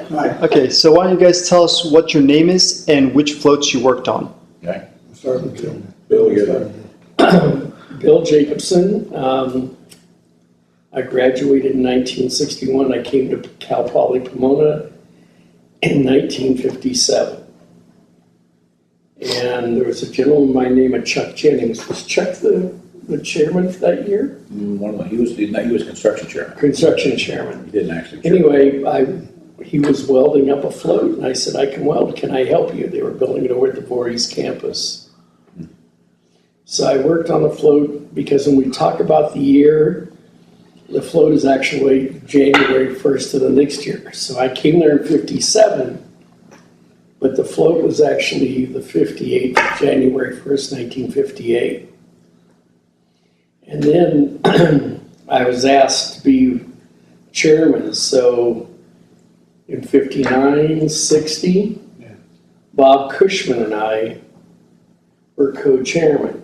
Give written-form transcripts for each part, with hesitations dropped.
Right. Okay, so why don't you guys tell us what your name is and which floats you worked on? Okay. We'll start with Bill. Bill, you're there. Bill Jacobson. I graduated in 1961. I came to Cal Poly Pomona in 1957. And there was a gentleman by the name of Chuck Jennings. Was Chuck the chairman for that year? He was construction chairman. Construction chairman. He didn't actually. Anyway, he was welding up a float, and I said, I can weld. Can I help you? They were building it over at the Voorhees campus. So I worked on the float because when we talk about the year, the float is actually January 1st of the next year. So I came there in 57, but the float was actually the 58th of January 1st, 1958. And then I was asked to be chairman. So in 59, 60, Bob Cushman and I were co-chairman.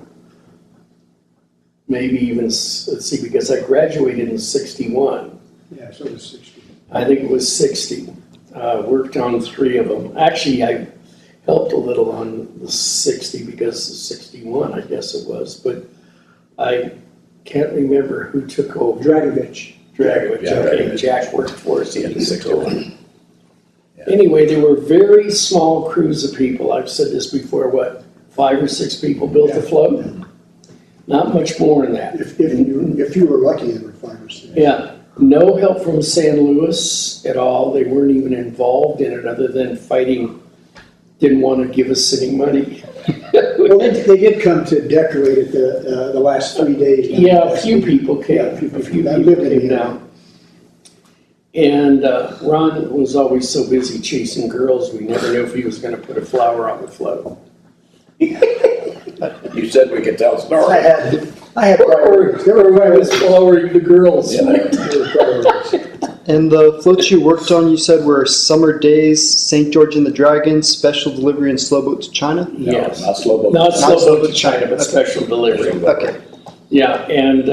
Maybe even, let's see, because I graduated in 61. Yeah, so it was 60. I think it was 60. Worked on 3 of them. Actually, I helped a little on the 60 because of 61, I guess it was. But I can't remember who took over. Dragovich. Dragovich. Yeah, Okay, Dragovich. Jack worked for us. Yeah, He the took 61. over. Yeah. Anyway, there were very small crews of people. I've said this before, 5 or 6 people built the float? Not much more than that. If you were lucky, there were 5 or 6. Yeah, no help from San Luis at all. They weren't even involved in it other than fighting, didn't want to give us any money. Well, they did come to decorate it the last 3 days. Yeah, a few people came. Yeah, a few people. I people lived in came the down. And Ron was always so busy chasing girls, we never knew if he was going to put a flower on the float. You said we could tell stories. I had priorities. There were I was priorities. flowering the girls. Yeah, There were priorities. And the floats you worked on, you said, were Summer Days, St. George and the Dragon, Special Delivery, and Slow Boat to China? Yes. Not slow boat. Not slow slow boat boat to China, but special delivery. Okay. Yeah, and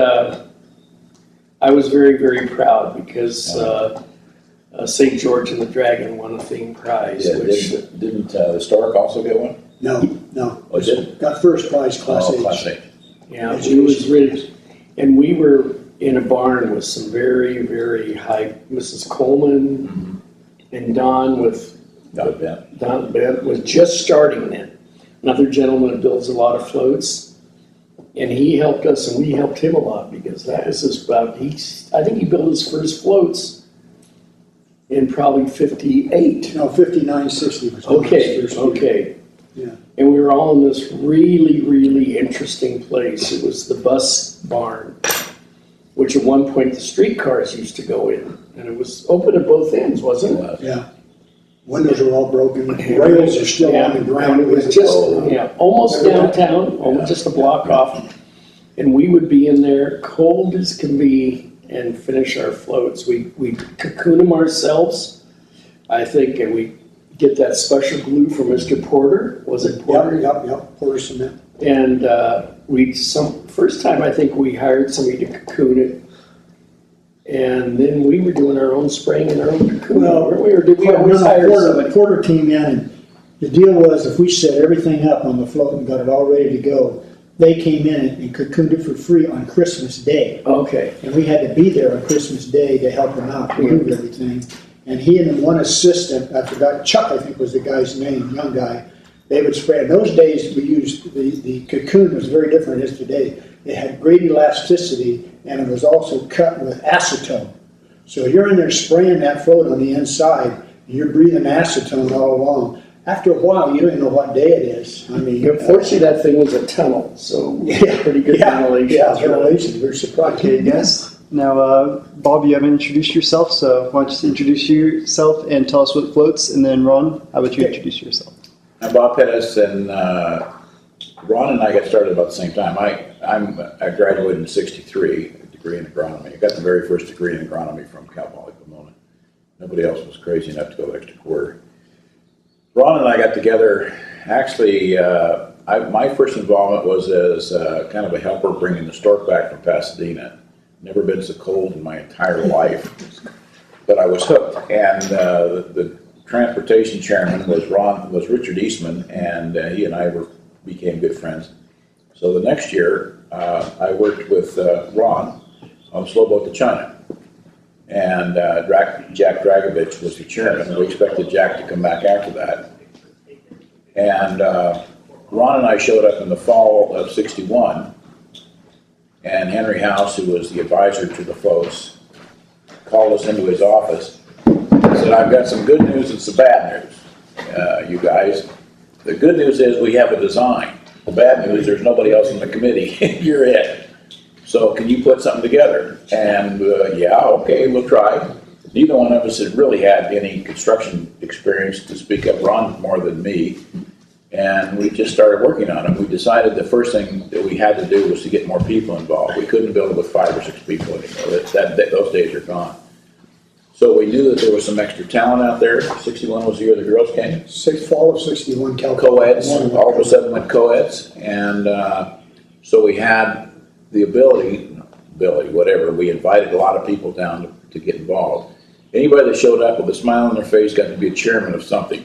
I was very, very proud because St. George and the Dragon won a theme prize. Yeah, Which, didn't the Historic also get one? No. Oh, it did? Got first prize, Class Oh, H. Class A. yeah, it was really, and we were in a barn with some very, very high, Mrs. Coleman and Don with, Got that. Don Bent was just starting then. Another gentleman that builds a lot of floats. And he helped us and we helped him a lot because that was his, I think he built his first floats in probably 58. No, 59, 60 was Okay, his first year. okay. Yeah. And we were all in this really, really interesting place. It was the bus barn, which at one point the streetcars used to go in. And it was open at both ends, wasn't it? Yeah. Windows are all broken. Rails are still on the ground. It was just, almost downtown, almost just a block off. And we would be in there cold as can be and finish our floats. We'd cocoon them ourselves, I think, and we get that special glue from Mr. Porter. Was it Porter? Yep. Porter cement. And first time I think we hired somebody to cocoon it. And then we were doing our own spraying and our own cocoon. Or did we always hire somebody? Porter came in, and the deal was if we set everything up on the float and got it all ready to go, they came in and cocooned it for free on Christmas Day. Okay. And we had to be there on Christmas Day to help them out, to move everything. And he and one assistant, I forgot, Chuck I think was the guy's name, young guy, they would spray. In those days we used, the cocoon was very different as today. It had great elasticity and it was also cut with acetone. So you're in there spraying that float on the inside and you're breathing acetone all along. After a while, you don't even know what day it is. I mean, Unfortunately, that thing was a tunnel, so we had pretty good ventilation. Yeah, ventilation. We're surprised. Okay, guys. Now, Bob, you haven't introduced yourself, so why don't you just introduce yourself and tell us what floats, and then Ron, how about you introduce yourself? I'm Bob Pettis, and Ron and I got started about the same time. I graduated in '63, a degree in agronomy. I got the very first degree in agronomy from Cal Poly Pomona. Nobody else was crazy enough to go extra quarter. Ron and I got together, actually, my first involvement was as kind of a helper bringing the stork back from Pasadena. Never been so cold in my entire life, but I was hooked. And the transportation chairman was Richard Eastman, and he and I became good friends. So the next year, I worked with Ron on Slow Boat to China. And Jack Dragovich was the chairman. We expected Jack to come back after that. And Ron and I showed up in the fall of '61, and Henry House, who was the advisor to the folks, called us into his office and said, "I've got some good news and some bad news, you guys. The good news is we have a design. The bad news, there's nobody else in the committee. You're it. So can you put something together?" And yeah, okay, we'll try. Neither one of us had really had any construction experience to speak up. Ron more than me. And we just started working on it. We decided the first thing that we had to do was to get more people involved. We couldn't build it with 5 or 6 people anymore. Those days are gone. So we knew that there was some extra talent out there. '61 was the year the girls came. Fall of '61, Co-eds, all of a sudden went co-eds. And so we had the ability, whatever, we invited a lot of people down to get involved. Anybody that showed up with a smile on their face got to be a chairman of something,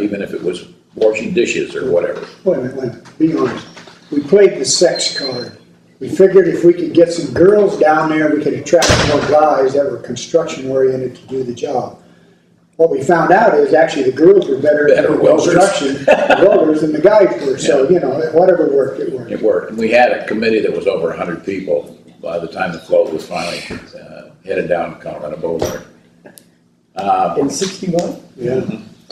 even if it was washing dishes or whatever. Wait a minute, be honest. We played the sex card. We figured if we could get some girls down there, we could attract more guys that were construction oriented to do the job. What we found out is actually the girls were better at construction welders than the guys were. So, whatever worked, it worked. It worked. And we had a committee that was over 100 people by the time the float was finally headed down Colorado Boulevard. In '61? Yeah.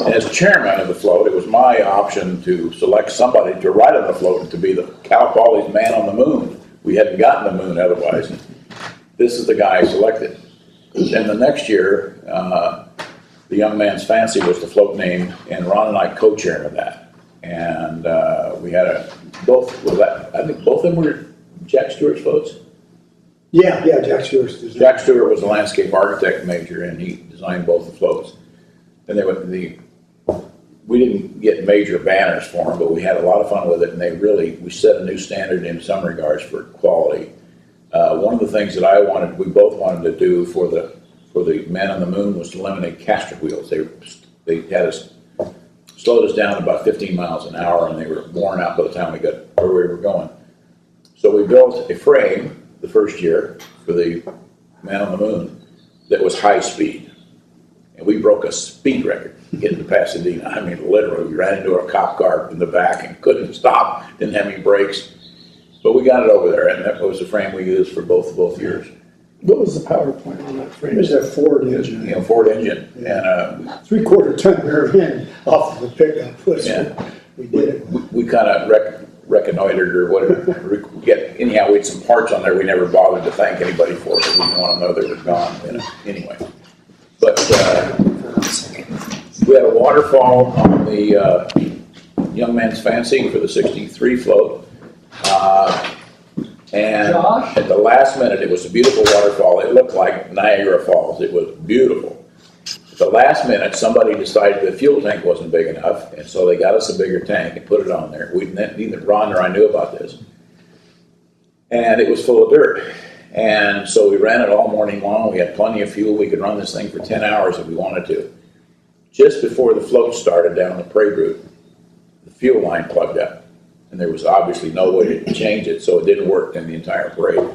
As chairman of the float, it was my option to select somebody to ride on the float and to be the Cal Poly's man on the moon. We hadn't gotten the moon otherwise. This is the guy I selected. Then the next year, the Young Man's Fancy was the float name, and Ron and I co-chairman that. And we had I think both of them were Jack Stewart's floats. Yeah, Jack Stewart's design. Jack Stewart was a landscape architect major, and he designed both the floats. And we didn't get major banners for them, but we had a lot of fun with it, and we set a new standard in some regards for quality. One of the things that we both wanted to do for the Man on the Moon was to eliminate caster wheels. They had us slowed us down about 15 miles an hour, and they were worn out by the time we got where we were going. So we built a frame the first year for the Man on the Moon that was high speed. And we broke a speed record getting to Pasadena. I mean, literally, we ran into a cop car in the back and couldn't stop, didn't have any brakes. But we got it over there, and that was the frame we used for both years. What was the power plant on that frame? It was a Ford engine. Ford engine. Yeah. And 3/4 ton rear end off of a pickup. We did it. We kind of reconnoitered or whatever. Anyhow, we had some parts on there we never bothered to thank anybody for because we didn't want to know they were gone. Anyway. But we had a waterfall on the Young Man's Fancy for the '63 float. And at the last minute, it was a beautiful waterfall. It looked like Niagara Falls. It was beautiful. At the last minute, somebody decided the fuel tank wasn't big enough, and so they got us a bigger tank and put it on there. Neither Ron or I knew about this. And it was full of dirt. And so we ran it all morning long. We had plenty of fuel. We could run this thing for 10 hours if we wanted to. Just before the float started down the parade route, the fuel line plugged up. And there was obviously no way to change it, so it didn't work in the entire parade.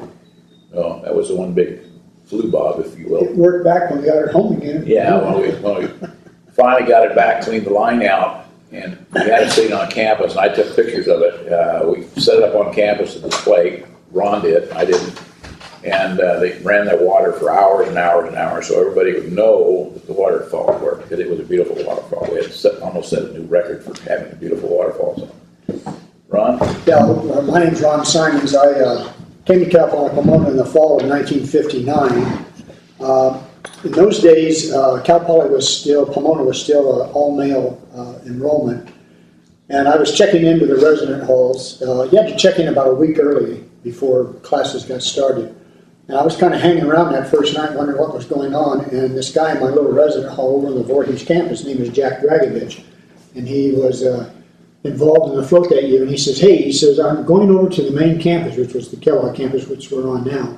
So that was the one big flu bob, if you will. It worked back when we got it home again. Yeah, when we finally got it back, cleaned the line out, and we had it sitting on campus, and I took pictures of it. We set it up on campus to display. Ron did, I didn't. And they ran that water for hours and hours and hours, so everybody would know that the waterfall worked, because it was a beautiful waterfall. We had almost set a new record for having a beautiful waterfall. So. Ron? Yeah, my name's Ron Simmons. I came to Cal Poly Pomona in the fall of 1959. In those days, Cal Poly Pomona was still an all-male enrollment. And I was checking into the resident halls. You had to check in about a week early before classes got started. And I was kind of hanging around that first night wondering what was going on. And this guy in my little resident hall over on the Voorhees campus, his name was Jack Dragovich. And he was involved in the float that year. And he says, I'm going over to the main campus, which was the Kellogg campus, which we're on now,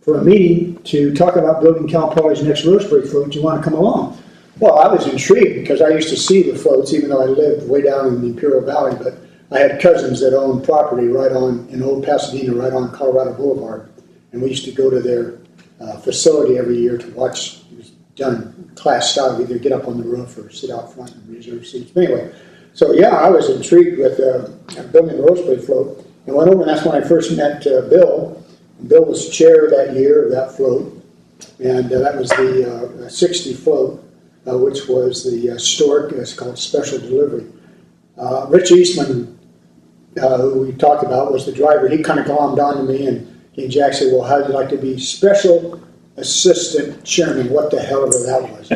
for a meeting to talk about building Cal Poly's next Roseberry float. Do you want to come along? Well, I was intrigued because I used to see the floats, even though I lived way down in the Imperial Valley, but I had cousins that owned property right on, in Old Pasadena, right on Colorado Boulevard. And we used to go to their facility every year to watch. It was done class style, either get up on the roof or sit out front and reserve seats. But anyway, so yeah, I was intrigued with building a Rosebud float. And went over, and that's when I first met Bill. Bill was chair that year of that float. And that was the 60 float, which was the Stork, it's called Special Delivery. Rich Eastman, who we talked about, was the driver. He kind of glommed onto me, and he and Jack said, well, how'd you like to be Special Assistant Chairman? What the hell ever that was.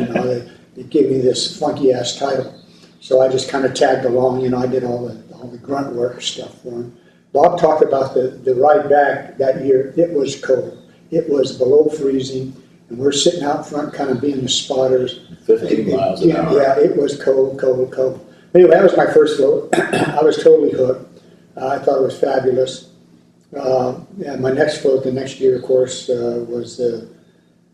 They gave me this funky-ass title. So I just kind of tagged along. I did all the grunt work stuff for him. Bob talked about the ride back that year. It was cold. It was below freezing, and we're sitting out front kind of being the spotters. 15 miles an hour. Yeah, it was cold. Anyway, that was my first float. I was totally hooked. I thought it was fabulous. And my next float the next year, of course, was the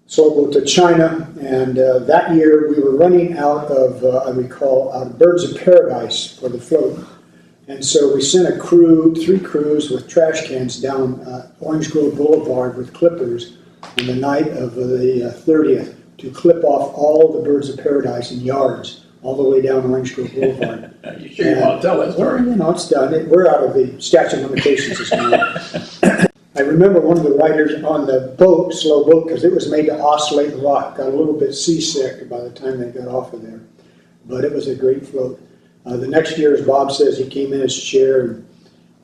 slow boat to China. And that year we were running out of, I recall, out of Birds of Paradise for the float. And so we sent a crew, 3 crews with trash cans down Orange Grove Boulevard with clippers on the night of the 30th to clip off all the Birds of Paradise in yards all the way down Orange Grove Boulevard. You sure you want to tell that story? Well, it's done. We're out of the statute of limitations this morning. I remember one of the riders on the boat, slow boat, because it was made to oscillate the rock, got a little bit seasick by the time they got off of there. But it was a great float. The next year, as Bob says, he came in as chair, and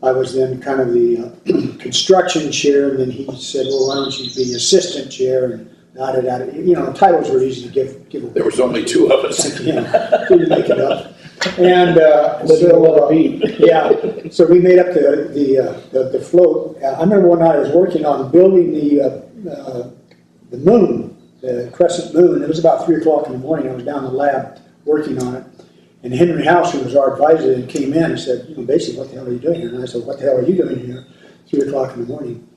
I was then kind of the construction chair, and then he said, well, why don't you be assistant chair, and titles were easy to give away. There was only 2 of us. Couldn't make it up. And so we made up the float. I remember one night I was working on building the moon, the crescent moon. It was about 3 o'clock in the morning. I was down in the lab working on it. And Henry House, who was our advisor, and came in and said, basically, what the hell are you doing here? And I said, what the hell are you doing here? 3 o'clock in the morning.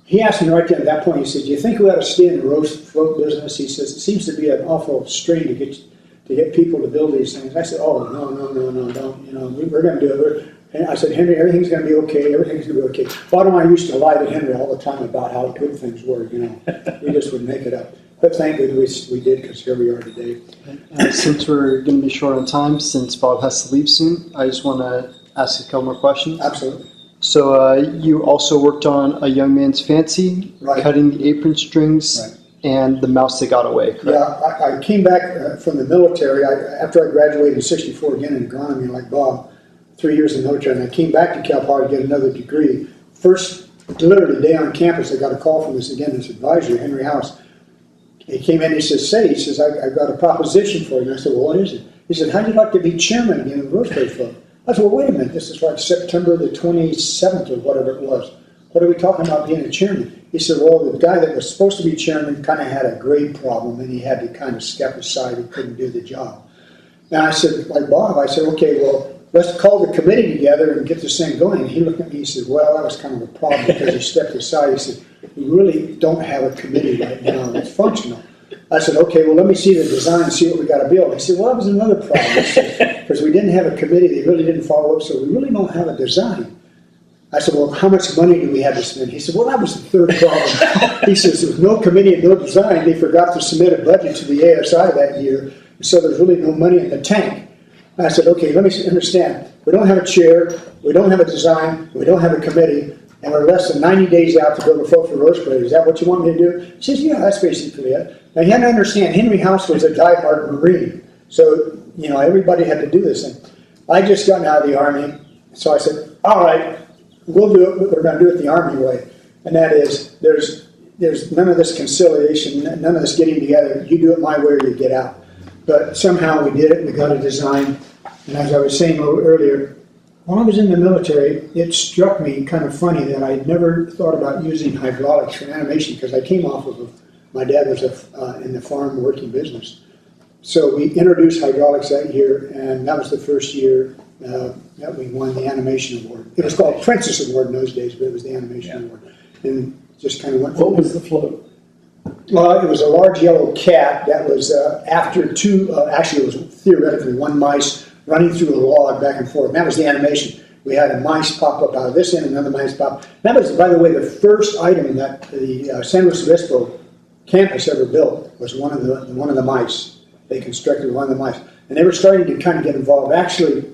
He asked me right there at that point, he said, do you think we ought to stay in the roast float business? He says, it seems to be an awful strain to get people to build these things. I said, oh, no, don't. We're going to do it. And I said, Henry, everything's going to be okay. Everything's going to be okay. Bottom line, I used to lie to Henry all the time about how good things were, We just would make it up. But thank goodness we did, because here we are today. Since we're going to be short on time, since Bob has to leave soon, I just want to ask a couple more questions. Absolutely. So you also worked on A Young Man's Fancy, Right. Cutting the Apron Strings, Right. and The Mouse That Got Away, correct? Yeah, I came back from the military. After I graduated in '64 again in agronomy, like Bob, 3 years in the military, and I came back to Cal Poly to get another degree. First, literally, the day on campus, I got a call from this advisor, Henry House. He came in, he says, I've got a proposition for you. And I said, well, what is it? He said, how'd you like to be chairman again of the Rosebud Club? I said, well, wait a minute, this is like September the 27th or whatever it was. What are we talking about being a chairman? He said, well, the guy that was supposed to be chairman kind of had a grade problem, and he had to kind of step aside. He couldn't do the job. And I said, like Bob, I said, okay, well, let's call the committee together and get this thing going. And he looked at me, he said, well, that was kind of a problem because he stepped aside. He said, we really don't have a committee right now that's functional. I said, okay, well, let me see the design and see what we got to build. He said, well, that was another problem. Because we didn't have a committee, they really didn't follow up, so we really don't have a design. I said, well, how much money do we have to spend? He said, well, that was the third problem. He says, there was no committee and no design. They forgot to submit a budget to the ASI that year, so there's really no money in the tank. I said, okay, let me understand. We don't have a chair, we don't have a design, we don't have a committee, and we're less than 90 days out to build a float for Rosebud. Is that what you want me to do? He says, yeah, that's basically it. Now, you have to understand, Henry House was a diehard Marine, so, everybody had to do this thing. I just gotten out of the Army, so I said, all right, we'll do it, but we're going to do it the Army way. And that is, there's none of this conciliation, none of this getting together. You do it my way or you get out. But somehow we did it, we got a design. And as I was saying a little earlier, when I was in the military, it struck me kind of funny that I had never thought about using hydraulics for animation, because I came off of, my dad was in the farm working business. So we introduced hydraulics that year, and that was the first year that we won the animation award. It was called Princess Award in those days, but it was the animation award. And just kind of went. What was the float? Well, it was a large yellow cat that was after two, actually it was theoretically one mice running through a log back and forth. And that was the animation. We had a mice pop up out of this end, another mice pop. That was, by the way, the first item that the San Luis Obispo campus ever built was one of the mice. They constructed one of the mice. And they were starting to kind of get involved. Actually,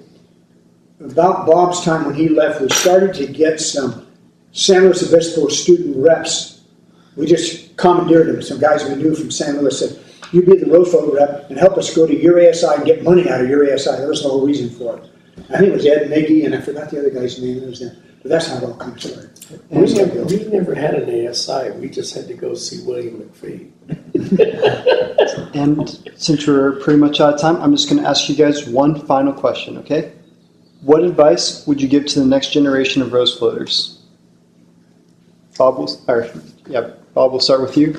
about Bob's time when he left, we started to get some San Luis Obispo student reps. We just commandeered them. Some guys we knew from San Luis said, you be the Roseville rep and help us go to your ASI and get money out of your ASI. That was the whole reason for it. I think it was Ed Miggy, and I forgot the other guy's name. It was there. But that's how it all comes started. We never had an ASI. We just had to go see William McPhee. And since we're pretty much out of time, I'm just going to ask you guys one final question, okay? What advice would you give to the next generation of rose floaters? Bob will start with you,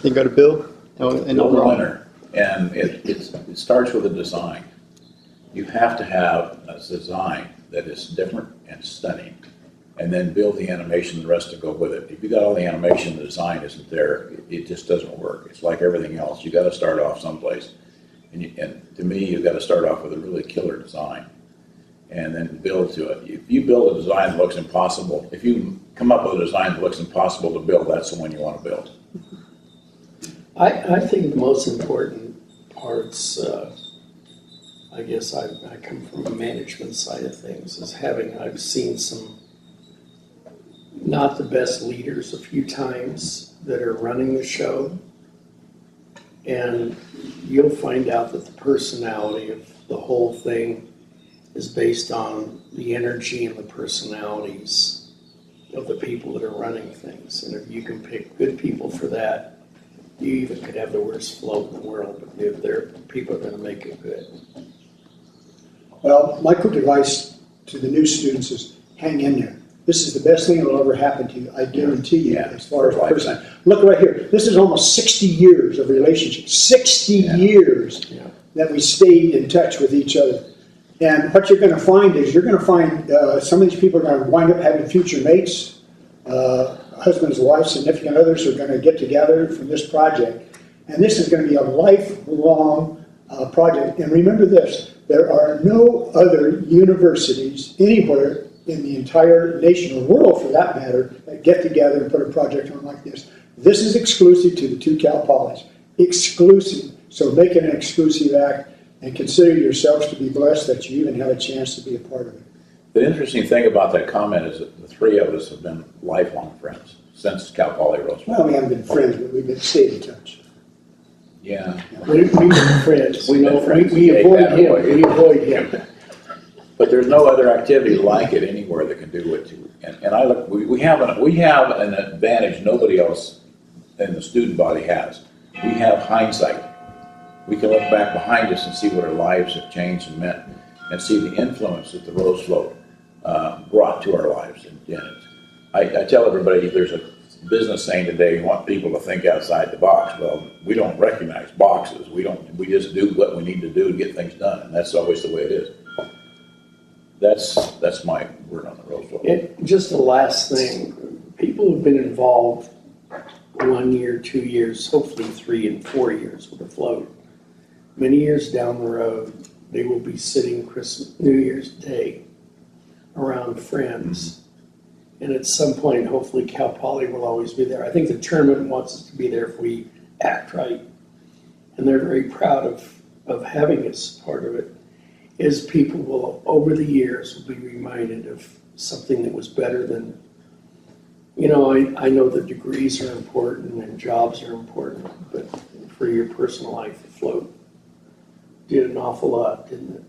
then go to Bill, and Build a Ron. winner. And it starts with a design. You have to have a design that is different and stunning, and then build the animation, the rest to go with it. If you got all the animation, the design isn't there, it just doesn't work. It's like everything else. You got to start off someplace, and to me, you got to start off with a really killer design, and then build to it. If you build a design that looks impossible, if you come up with a design that looks impossible to build, that's the one you want to build. I think the most important parts, I guess I come from a management side of things, is I've seen some not the best leaders a few times that are running the show. And you'll find out that the personality of the whole thing is based on the energy and the personalities of the people that are running things. And if you can pick good people for that, you even could have the worst float in the world, but if their people are going to make it good. Well, my quick advice to the new students is hang in there. This is the best thing that will ever happen to you. I guarantee you, as far as a person. Look right here. This is almost 60 years of relationship. 60 years that we stayed in touch with each other. And what you're going to find is you're going to find some of these people are going to wind up having future mates, husbands, wives, significant others are going to get together from this project. And this is going to be a lifelong project. And remember this, there are no other universities anywhere in the entire nation or world, for that matter, that get together and put a project on like this. This is exclusive to the two Cal Polys. Exclusive. So make it an exclusive act and consider yourselves to be blessed that you even have a chance to be a part of it. The interesting thing about that comment is that the three of us have been lifelong friends since Cal Poly Roosevelt. Well, we haven't been friends, but we've been stayed in touch. Yeah. We've been friends. We've been friends. We avoid him. We avoid him. But there's no other activity like it anywhere that can do it. And I look, we have an advantage nobody else in the student body has. We have hindsight. We can look back behind us and see what our lives have changed and meant, and see the influence that the Rose Float brought to our lives. And I tell everybody, there's a business saying today, you want people to think outside the box. Well, we don't recognize boxes. We just do what we need to do to get things done, and that's always the way it is. That's my word on the Rose Float. Just the last thing, people who've been involved 1 year, 2 years, hopefully 3 and 4 years with a float. Many years down the road, they will be sitting New Year's Day around friends. And at some point, hopefully Cal Poly will always be there. I think the tournament wants us to be there if we act right. And they're very proud of having us part of it. Is people will, over the years, will be reminded of something that was better than, I know that degrees are important and jobs are important, but for your personal life, the float did an awful lot, didn't it?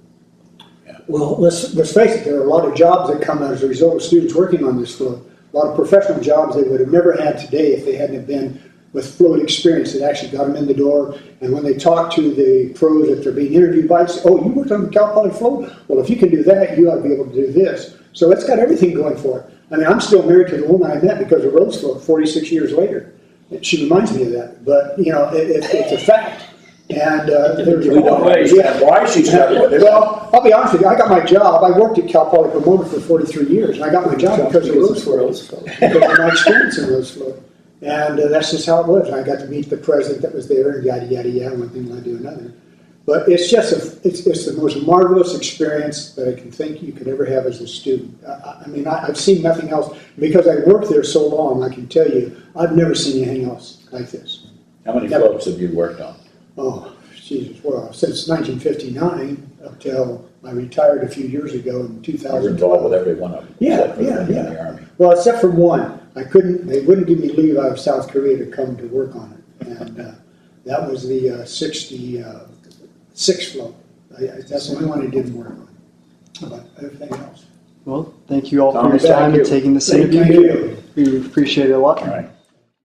Yeah. Well, let's face it, there are a lot of jobs that come as a result of students working on this float. A lot of professional jobs they would have never had today if they hadn't have been with float experience that actually got them in the door. And when they talk to the pros, if they're being interviewed by, say, oh, you worked on the Cal Poly float? Well, if you can do that, you ought to be able to do this. So it's got everything going for it. I mean, I'm still married to the woman I met because of Rose Float 46 years later. She reminds me of that. But, it's a fact. And We don't understand why she started with it. Well, I'll be honest with you. I got my job. I worked at Cal Poly Pomona for 43 years. And I got my job because of Rose Float. Because of my experience in Rose Float. And that's just how it was. I got to meet the president that was there, and yada, yada, yada, one thing led to another. But it's just it's the most marvelous experience that I can think you could ever have as a student. I mean, I've seen nothing else. Because I worked there so long, I can tell you, I've never seen anything else like this. How many floats have you worked on? Oh, Jesus, well, since 1959 up till I retired a few years ago in You 2012. were involved with every one of them. Yeah, except for the yeah, one in yeah. the Army. Well, except for one. They wouldn't give me leave out of South Korea to come to work on it. And that was the 66 float. That's the only one I didn't work on. But everything else. Well, thank you all for Tom, your thank time you. and taking this Thank interview. you. We appreciate it a lot. All right.